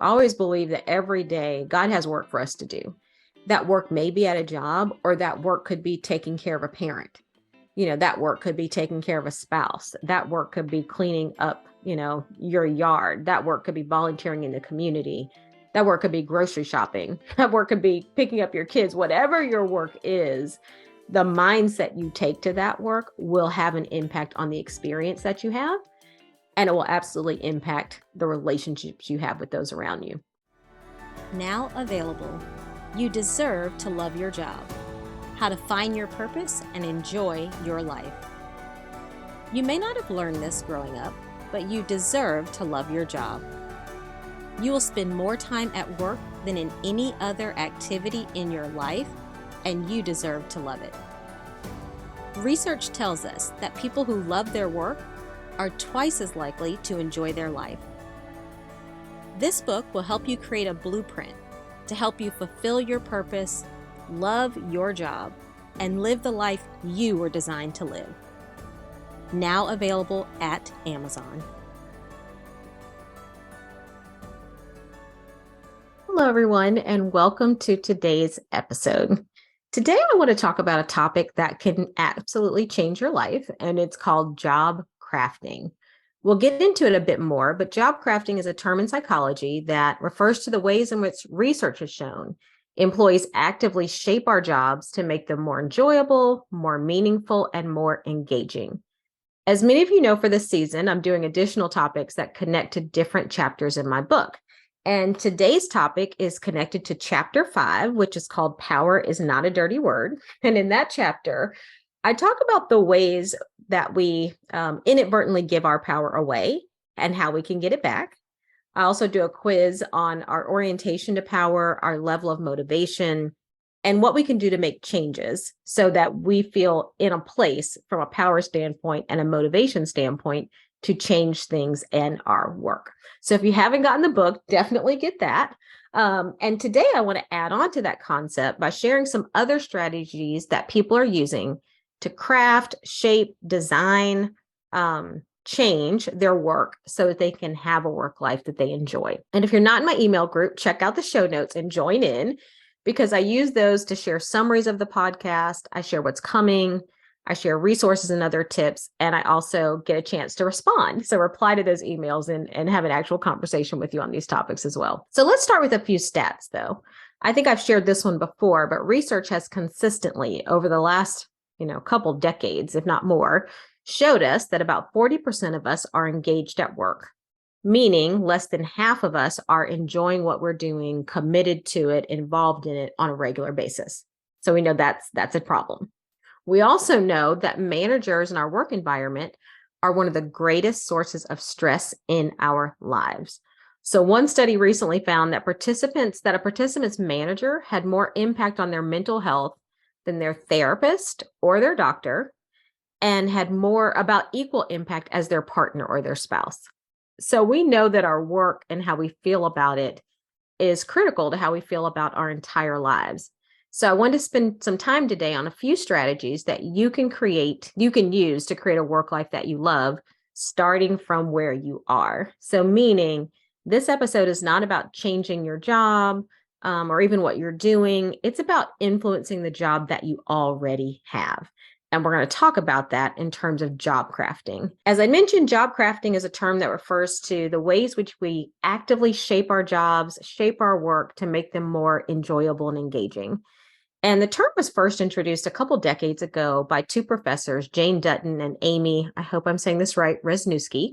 I always believe that every day God has work for us to do. That work may be at a job, or that work could be taking care of a parent. That work could be taking care of a spouse. That work could be cleaning up, your yard. That work could be volunteering in the community. That work could be grocery shopping. That work could be picking up your kids. Whatever your work is, the mindset you take to that work will have an impact on the experience that you have, and it will absolutely impact the relationships you have with those around you. Now available. You deserve to love your job. How to find your purpose and enjoy your life. You may not have learned this growing up, but you deserve to love your job. You will spend more time at work than in any other activity in your life, and you deserve to love it. Research tells us that people who love their work are twice as likely to enjoy their life. This book will help you create a blueprint to help you fulfill your purpose, love your job, and live the life you were designed to live. Now available at Amazon. Hello, everyone, and welcome to today's episode. Today, I want to talk about a topic that can absolutely change your life, and it's called job crafting. We'll get into it a bit more, but job crafting is a term in psychology that refers to the ways in which research has shown employees actively shape our jobs to make them more enjoyable, more meaningful, and more engaging. As many of you know, for this season, I'm doing additional topics that connect to different chapters in my book. And today's topic is connected to chapter 5, which is called Power is Not a Dirty Word. And in that chapter, I talk about the ways that we inadvertently give our power away and how we can get it back. I also do a quiz on our orientation to power, our level of motivation, and what we can do to make changes so that we feel in a place from a power standpoint and a motivation standpoint to change things in our work. So if you haven't gotten the book, definitely get that. And today I want to add on to that concept by sharing some other strategies that people are using to craft, shape, design, change their work so that they can have a work life that they enjoy. And if you're not in my email group, check out the show notes and join in, because I use those to share summaries of the podcast. I share what's coming. I share resources and other tips, and I also get a chance to respond. So reply to those emails and have an actual conversation with you on these topics as well. So let's start with a few stats, though. I think I've shared this one before, but research has consistently over the last, couple decades, if not more, showed us that about 40% of us are engaged at work, meaning less than half of us are enjoying what we're doing, committed to it, involved in it on a regular basis. So we know that's a problem. We also know that managers in our work environment are one of the greatest sources of stress in our lives. So one study recently found that a participant's manager had more impact on their mental health than their therapist or their doctor, and had more about equal impact as their partner or their spouse. So we know that our work and how we feel about it is critical to how we feel about our entire lives. So I wanted to spend some time today on a few strategies that you can use to create a work life that you love, starting from where you are. So meaning this episode is not about changing your job or even what you're doing. It's about influencing the job that you already have. And we're going to talk about that in terms of job crafting. As I mentioned, job crafting is a term that refers to the ways which we actively shape our jobs, shape our work to make them more enjoyable and engaging. And the term was first introduced a couple decades ago by two professors, Jane Dutton and Amy, I hope I'm saying this right, Resniewski.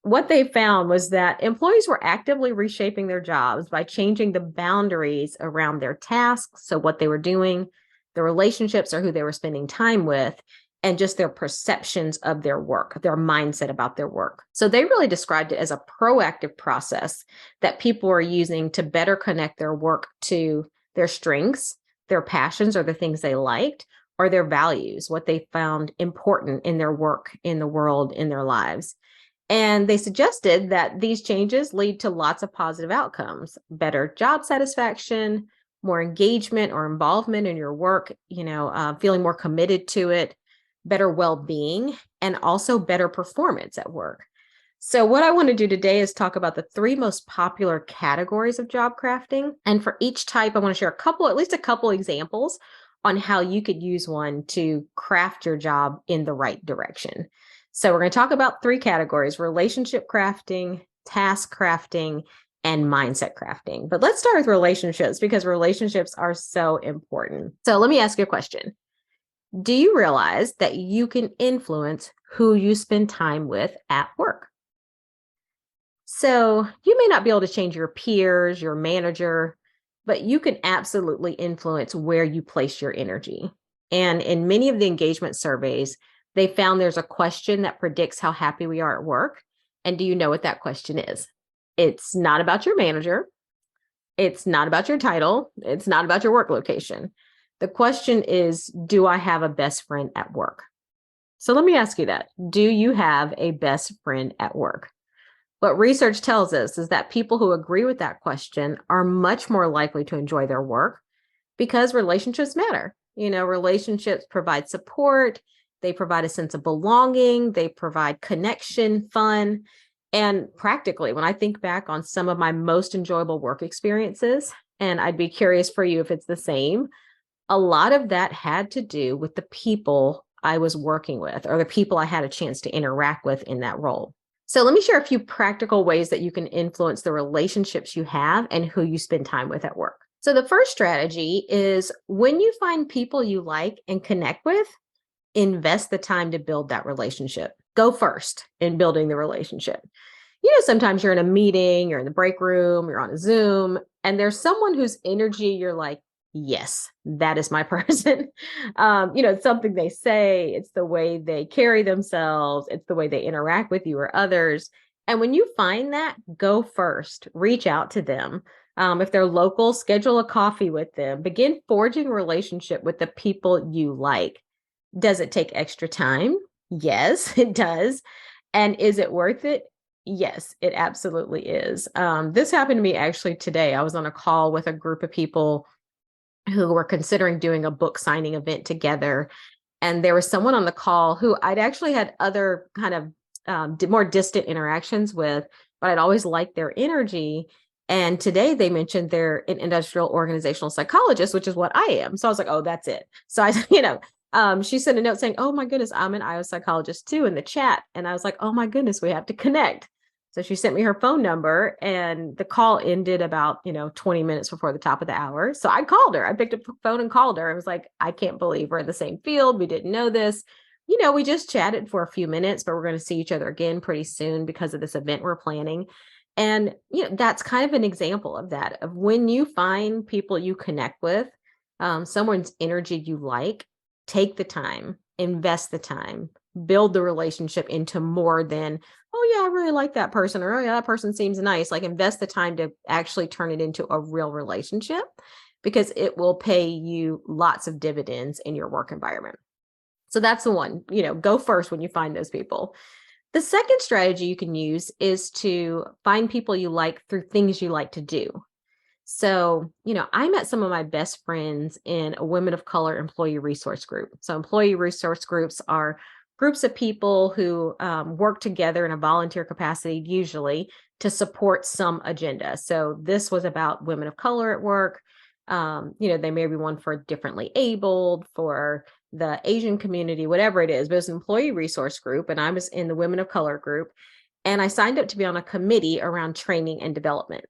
What they found was that employees were actively reshaping their jobs by changing the boundaries around their tasks, so what they were doing, the relationships or who they were spending time with, and just their perceptions of their work, their mindset about their work. So they really described it as a proactive process that people are using to better connect their work to their strengths, their passions, or the things they liked, or their values, what they found important in their work, in the world, in their lives. And they suggested that these changes lead to lots of positive outcomes: better job satisfaction, more engagement or involvement in your work, feeling more committed to it, better well-being, and also better performance at work. So, what I want to do today is talk about the three most popular categories of job crafting. And for each type, I want to share at least a couple examples on how you could use one to craft your job in the right direction. So, we're going to talk about three categories: relationship crafting, task crafting, and mindset crafting. But let's start with relationships because relationships are so important. So, let me ask you a question. Do you realize that you can influence who you spend time with at work? So you may not be able to change your peers, your manager, but you can absolutely influence where you place your energy. And in many of the engagement surveys, they found there's a question that predicts how happy we are at work. And do you know what that question is? It's not about your manager. It's not about your title. It's not about your work location. The question is, do I have a best friend at work? So let me ask you that. Do you have a best friend at work? What research tells us is that people who agree with that question are much more likely to enjoy their work because relationships matter. Relationships provide support, they provide a sense of belonging, they provide connection, fun. And practically, when I think back on some of my most enjoyable work experiences, and I'd be curious for you if it's the same, a lot of that had to do with the people I was working with or the people I had a chance to interact with in that role. So let me share a few practical ways that you can influence the relationships you have and who you spend time with at work. So the first strategy is when you find people you like and connect with, invest the time to build that relationship. Go first in building the relationship. Sometimes you're in a meeting, you're in the break room, you're on a Zoom, and there's someone whose energy you're like, yes, that is my person. It's something they say, it's the way they carry themselves, it's the way they interact with you or others. And when you find that, go first, reach out to them. If they're local, schedule a coffee with them, begin forging a relationship with the people you like. Does it take extra time? Yes, it does. And is it worth it? Yes, it absolutely is. This happened to me actually today. I was on a call with a group of people who were considering doing a book signing event together. And there was someone on the call who I'd actually had other kind of more distant interactions with, but I'd always liked their energy. And today they mentioned they're an industrial organizational psychologist, which is what I am. So I was like, oh, that's it. So I, she sent a note saying, oh my goodness, I'm an IO psychologist too in the chat. And I was like, oh my goodness, we have to connect. So she sent me her phone number and the call ended about, 20 minutes before the top of the hour. So I called her. I picked up the phone and called her. I was like, I can't believe we're in the same field. We didn't know this. We just chatted for a few minutes, but we're going to see each other again pretty soon because of this event we're planning. And, that's kind of an example of that, of when you find people you connect with, someone's energy you like, take the time, invest the time, build the relationship into more than, oh yeah, I really like that person, or oh yeah, that person seems nice. Like invest the time to actually turn it into a real relationship because it will pay you lots of dividends in your work environment. So that's the one, go first when you find those people. The second strategy you can use is to find people you like through things you like to do. So, I met some of my best friends in a women of color employee resource group. So, employee resource groups are groups of people who work together in a volunteer capacity, usually to support some agenda. So, this was about women of color at work. They may be one for differently abled, for the Asian community, whatever it is, but it's an employee resource group. And I was in the women of color group. And I signed up to be on a committee around training and development.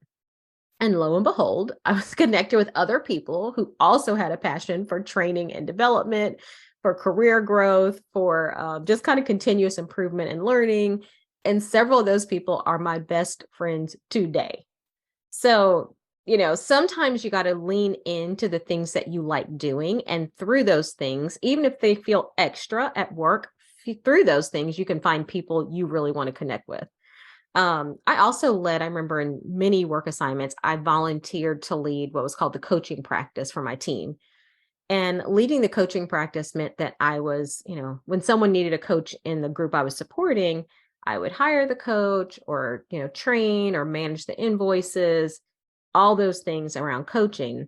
And lo and behold, I was connected with other people who also had a passion for training and development, for career growth, for just kind of continuous improvement and learning. And several of those people are my best friends today. So, sometimes you got to lean into the things that you like doing. And through those things, even if they feel extra at work, through those things, you can find people you really want to connect with. I also I remember in many work assignments, I volunteered to lead what was called the coaching practice for my team. And leading the coaching practice meant that I was, when someone needed a coach in the group I was supporting, I would hire the coach or, train or manage the invoices, all those things around coaching.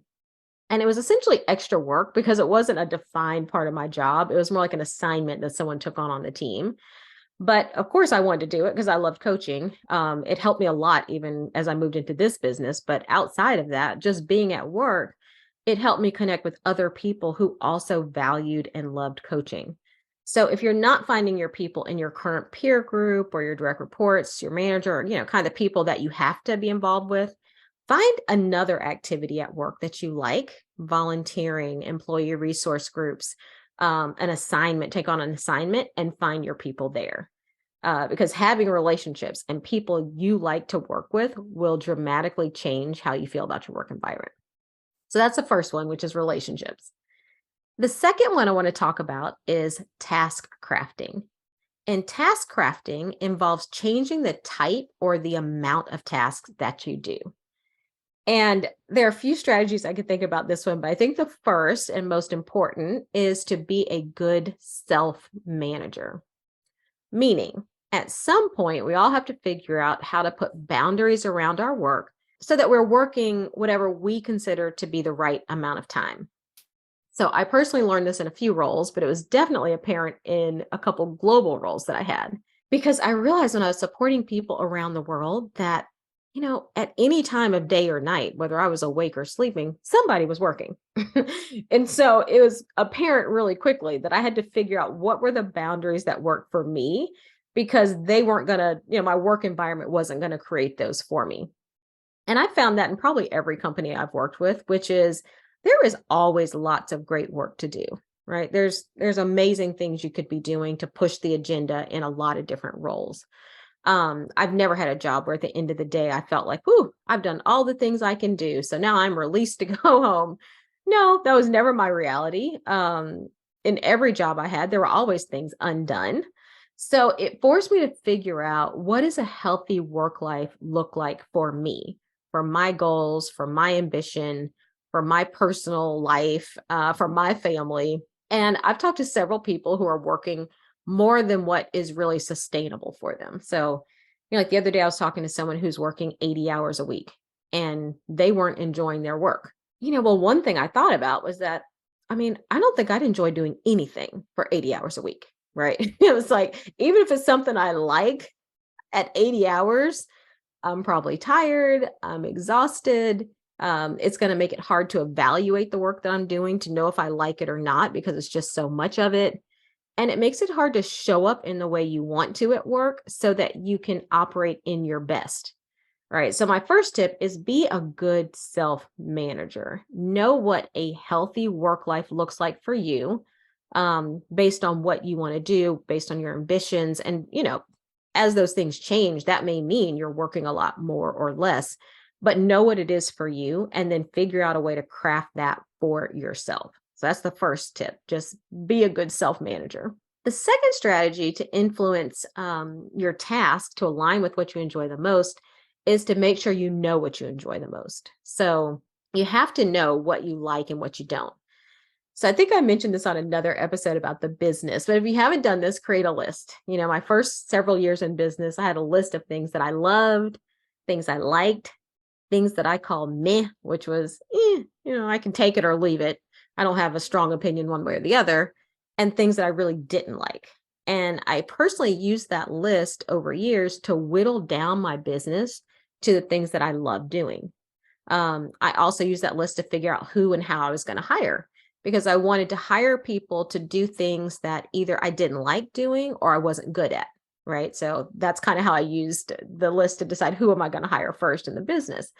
And it was essentially extra work because it wasn't a defined part of my job. It was more like an assignment that someone took on the team. But of course, I wanted to do it because I loved coaching. It helped me a lot, even as I moved into this business. But outside of that, just being at work, it helped me connect with other people who also valued and loved coaching. So if you're not finding your people in your current peer group or your direct reports, your manager, or, kind of people that you have to be involved with, find another activity at work that you like, volunteering, employee resource groups, an assignment, take on an assignment and find your people there. Because having relationships and people you like to work with will dramatically change how you feel about your work environment. So that's the first one, which is relationships. The second one I want to talk about is task crafting. And task crafting involves changing the type or the amount of tasks that you do. And there are a few strategies I could think about this one, but I think the first and most important is to be a good self manager. Meaning, at some point, we all have to figure out how to put boundaries around our work so that we're working whatever we consider to be the right amount of time. So I personally learned this in a few roles, but it was definitely apparent in a couple global roles that I had because I realized when I was supporting people around the world that, at any time of day or night, whether I was awake or sleeping, somebody was working. And so it was apparent really quickly that I had to figure out what were the boundaries that worked for me because they weren't going to, my work environment wasn't going to create those for me. And I found that in probably every company I've worked with, which is there is always lots of great work to do, right? There's amazing things you could be doing to push the agenda in a lot of different roles. I've never had a job where at the end of the day I felt like, "Ooh, I've done all the things I can do, so now I'm released to go home." No, that was never my reality. In every job I had, there were always things undone. So it forced me to figure out what does a healthy work life look like for me, for my goals, for my ambition, for my personal life, for my family. And I've talked to several people who are working more than what is really sustainable for them. So, like the other day, I was talking to someone who's working 80 hours a week and they weren't enjoying their work. Well, one thing I thought about was that, I don't think I'd enjoy doing anything for 80 hours a week, right? It was like, even if it's something I like at 80 hours, I'm probably tired, I'm exhausted. It's going to make it hard to evaluate the work that I'm doing to know if I like it or not because it's just so much of it. And it makes it hard to show up in the way you want to at work so that you can operate in your best. All right. So, my first tip is be a good self manager. Know what a healthy work life looks like for you based on what you want to do, based on your ambitions. And, as those things change, that may mean you're working a lot more or less, but know what it is for you and then figure out a way to craft that for yourself. So that's the first tip. Just be a good self manager. The second strategy to influence your task to align with what you enjoy the most is to make sure you know what you enjoy the most. So you have to know what you like and what you don't. So I think I mentioned this on another episode about the business, but if you haven't done this, create a list. My first several years in business, I had a list of things that I loved, things I liked, things that I call meh, which was, I can take it or leave it. I don't have a strong opinion one way or the other, and things that I really didn't like. And I personally used that list over years to whittle down my business to the things that I love doing. I also used that list to figure out who and how I was going to hire because I wanted to hire people to do things that either I didn't like doing or I wasn't good at. Right. So that's kind of how I used the list to decide who am I going to hire first in the business.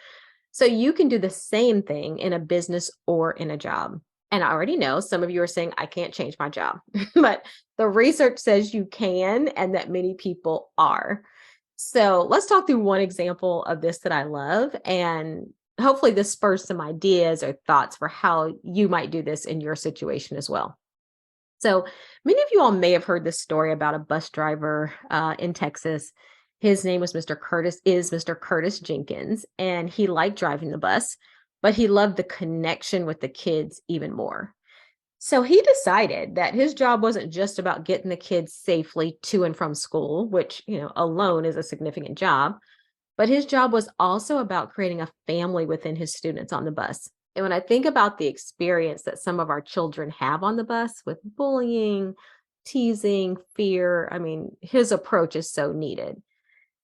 So you can do the same thing in a business or in a job. And I already know some of you are saying, I can't change my job, but the research says you can, and that many people are. So let's talk through one example of this that I love. And hopefully this spurs some ideas or thoughts for how you might do this in your situation as well. So many of you all may have heard this story about a bus driver in Texas. His name was Mr. Curtis Jenkins, and he liked driving the bus, but he loved the connection with the kids even more. So he decided that his job wasn't just about getting the kids safely to and from school, which, alone is a significant job, but his job was also about creating a family within his students on the bus. And when I think about the experience that some of our children have on the bus with bullying, teasing, fear. I mean, his approach is so needed.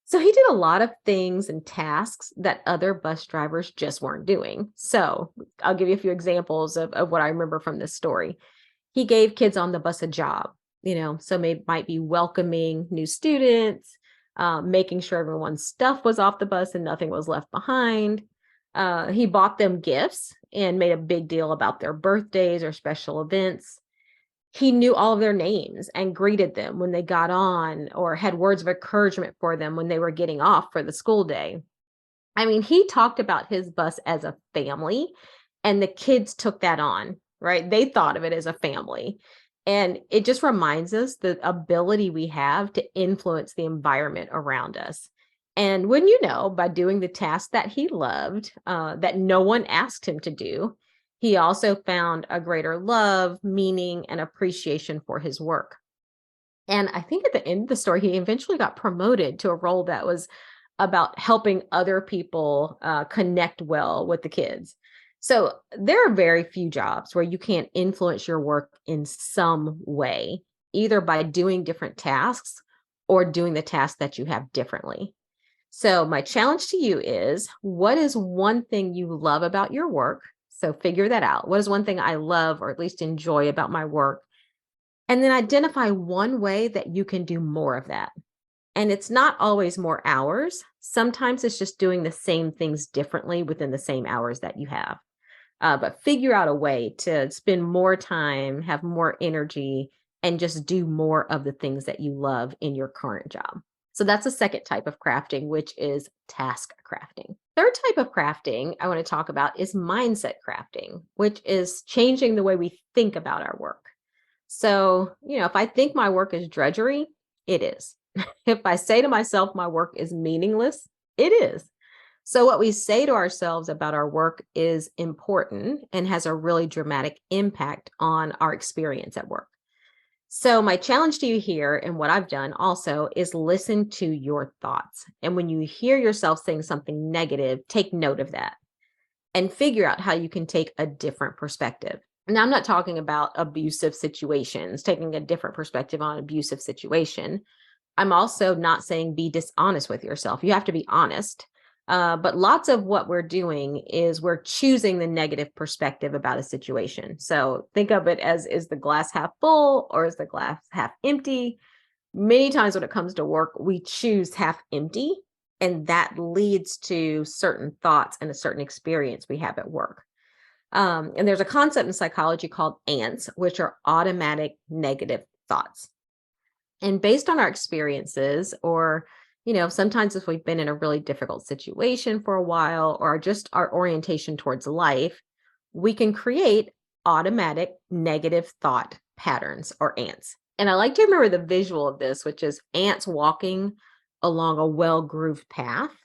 So he did a lot of things and tasks that other bus drivers just weren't doing. So I'll give you a few examples of what I remember from this story. He gave kids on the bus a job, so maybe might be welcoming new students, making sure everyone's stuff was off the bus and nothing was left behind. He bought them gifts and made a big deal about their birthdays or special events. He knew all of their names and greeted them when they got on or had words of encouragement for them when they were getting off for the school day. I mean, he talked about his bus as a family, and the kids took that on, right? They thought of it as a family. And it just reminds us the ability we have to influence the environment around us. And when you know, by doing the task that he loved, that no one asked him to do, he also found a greater love, meaning, and appreciation for his work. And I think at the end of the story, he eventually got promoted to a role that was about helping other people connect well with the kids. So there are very few jobs where you can't influence your work in some way, either by doing different tasks or doing the task that you have differently. So my challenge to you is, what is one thing you love about your work? So figure that out. What is one thing I love or at least enjoy about my work? And then identify one way that you can do more of that. And it's not always more hours. Sometimes it's just doing the same things differently within the same hours that you have. But figure out a way to spend more time, have more energy, and just do more of the things that you love in your current job. So that's the second type of crafting, which is task crafting. Third type of crafting I want to talk about is mindset crafting, which is changing the way we think about our work. So, if I think my work is drudgery, it is. If I say to myself my work is meaningless, it is. So, what we say to ourselves about our work is important and has a really dramatic impact on our experience at work. So, my challenge to you here and what I've done also is listen to your thoughts. And when you hear yourself saying something negative, take note of that and figure out how you can take a different perspective. Now, I'm not talking about abusive situations, taking a different perspective on an abusive situation. I'm also not saying be dishonest with yourself. You have to be honest. But lots of what we're doing is we're choosing the negative perspective about a situation. So think of it as, is the glass half full or is the glass half empty? Many times when it comes to work, we choose half empty, and that leads to certain thoughts and a certain experience we have at work. And there's a concept in psychology called ants, which are automatic negative thoughts. And based on our experiences, or, sometimes if we've been in a really difficult situation for a while, or just our orientation towards life, we can create automatic negative thought patterns or ants. And I like to remember the visual of this, which is ants walking along a well-grooved path.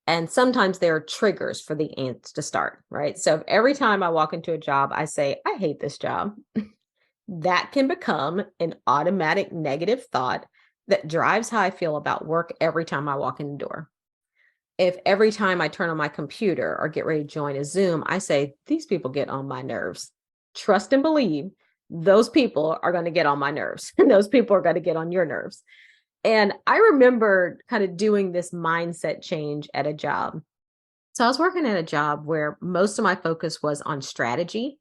And sometimes there are triggers for the ants to start, right? So every time I walk into a job, I say, I hate this job. That can become an automatic negative thought that drives how I feel about work every time I walk in the door. If every time I turn on my computer or get ready to join a Zoom, I say, these people get on my nerves. Trust and believe those people are going to get on my nerves, and those people are going to get on your nerves. And I remember kind of doing this mindset change at a job. So I was working at a job where most of my focus was on strategy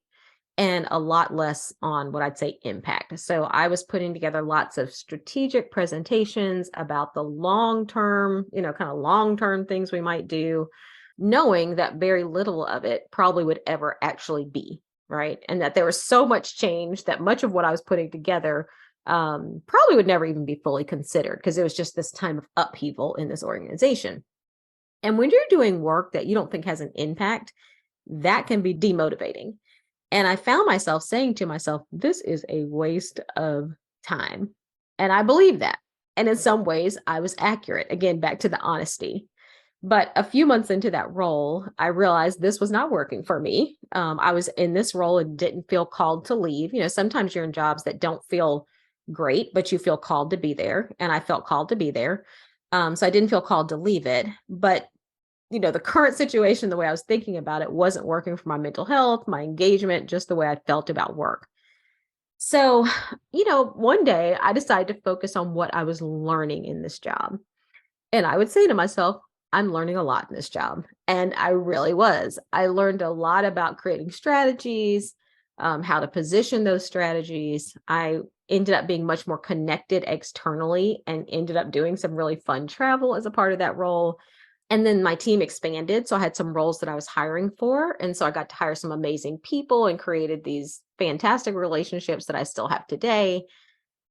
and a lot less on what I'd say impact. So I was putting together lots of strategic presentations about the long term, kind of long term things we might do, knowing that very little of it probably would ever actually be, right? And that there was so much change that much of what I was putting together probably would never even be fully considered, because it was just this time of upheaval in this organization. And when you're doing work that you don't think has an impact, that can be demotivating. And I found myself saying to myself, this is a waste of time. And I believe that. And in some ways, I was accurate. Again, back to the honesty. But a few months into that role, I realized this was not working for me. I was in this role and didn't feel called to leave. Sometimes you're in jobs that don't feel great, but you feel called to be there. And I felt called to be there. So I didn't feel called to leave it. But the current situation, the way I was thinking about it, wasn't working for my mental health, my engagement, just the way I felt about work. So, one day I decided to focus on what I was learning in this job. And I would say to myself, I'm learning a lot in this job. And I really was. I learned a lot about creating strategies, how to position those strategies. I ended up being much more connected externally and ended up doing some really fun travel as a part of that role. And then my team expanded. So I had some roles that I was hiring for. And so I got to hire some amazing people and created these fantastic relationships that I still have today.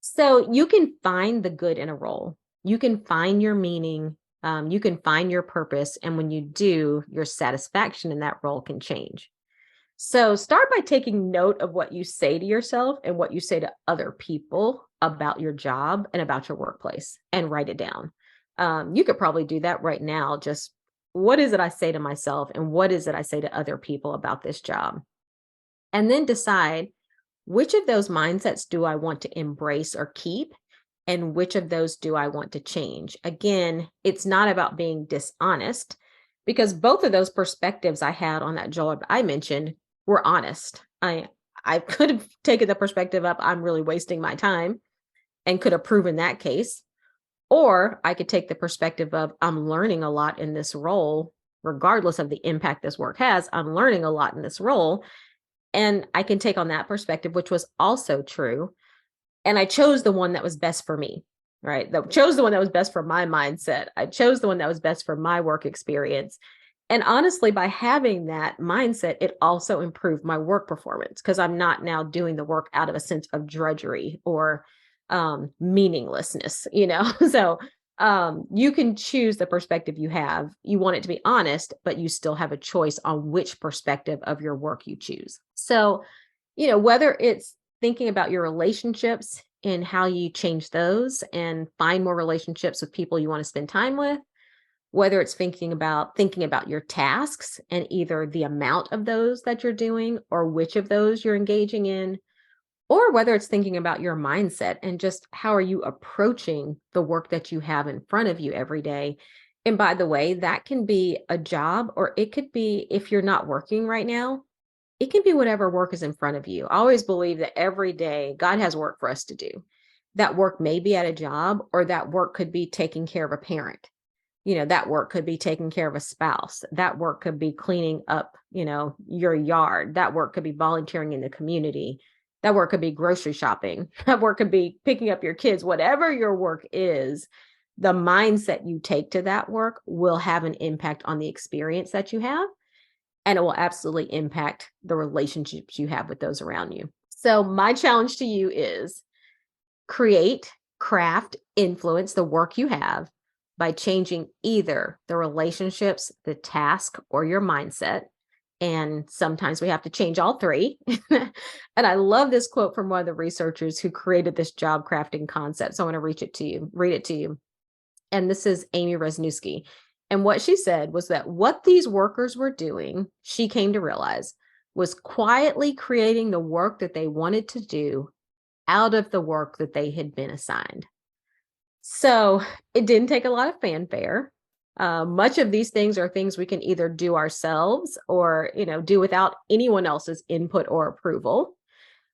So you can find the good in a role. You can find your meaning. You can find your purpose. And when you do, your satisfaction in that role can change. So start by taking note of what you say to yourself and what you say to other people about your job and about your workplace and write it down. You could probably do that right now. Just what is it I say to myself and what is it I say to other people about this job? And then decide which of those mindsets do I want to embrace or keep? And which of those do I want to change? Again, it's not about being dishonest because both of those perspectives I had on that job I mentioned were honest. I could have taken the perspective up, I'm really wasting my time and could have proven that case. Or I could take the perspective of I'm learning a lot in this role, regardless of the impact this work has. I'm learning a lot in this role. And I can take on that perspective, which was also true. And I chose the one that was best for me, right? That chose the one that was best for my mindset. I chose the one that was best for my work experience. And honestly, by having that mindset, it also improved my work performance because I'm not now doing the work out of a sense of drudgery or meaninglessness. So you can choose the perspective you have. You want it to be honest, but you still have a choice on which perspective of your work you choose. So, whether it's thinking about your relationships and how you change those and find more relationships with people you want to spend time with, whether it's thinking about your tasks and either the amount of those that you're doing or which of those you're engaging in, or whether it's thinking about your mindset and just how are you approaching the work that you have in front of you every day. And by the way, that can be a job or it could be if you're not working right now, it can be whatever work is in front of you. I always believe that every day God has work for us to do. That work may be at a job or that work could be taking care of a parent. That work could be taking care of a spouse. That work could be cleaning up, your yard. That work could be volunteering in the community. That work could be grocery shopping. That work could be picking up your kids. Whatever your work is, the mindset you take to that work will have an impact on the experience that you have. And it will absolutely impact the relationships you have with those around you. So, my challenge to you is create, craft, influence the work you have by changing either the relationships, the task, or your mindset. And sometimes we have to change all three. And I love this quote from one of the researchers who created this job crafting concept. So I want to read it to you. And this is Amy Resniewski. And what she said was that what these workers were doing, she came to realize, was quietly creating the work that they wanted to do out of the work that they had been assigned. So it didn't take a lot of fanfare. Much of these things are things we can either do ourselves or, do without anyone else's input or approval.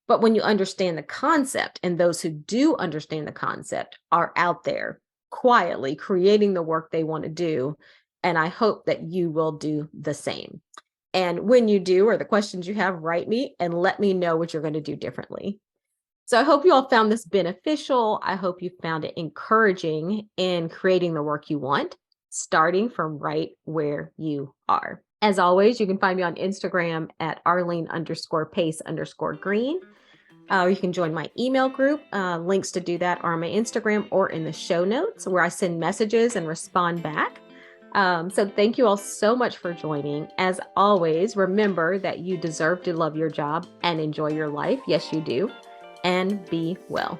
But when you understand the concept, and those who do understand the concept are out there quietly creating the work they want to do. And I hope that you will do the same. And when you do, or the questions you have, write me and let me know what you're going to do differently. So I hope you all found this beneficial. I hope you found it encouraging in creating the work you want, starting from right where you are. As always, you can find me on Instagram at Arlene_pace_green. You can join my email group. Links to do that are on my Instagram or in the show notes where I send messages and respond back. So thank you all so much for joining. As always, remember that you deserve to love your job and enjoy your life. Yes, you do. And be well.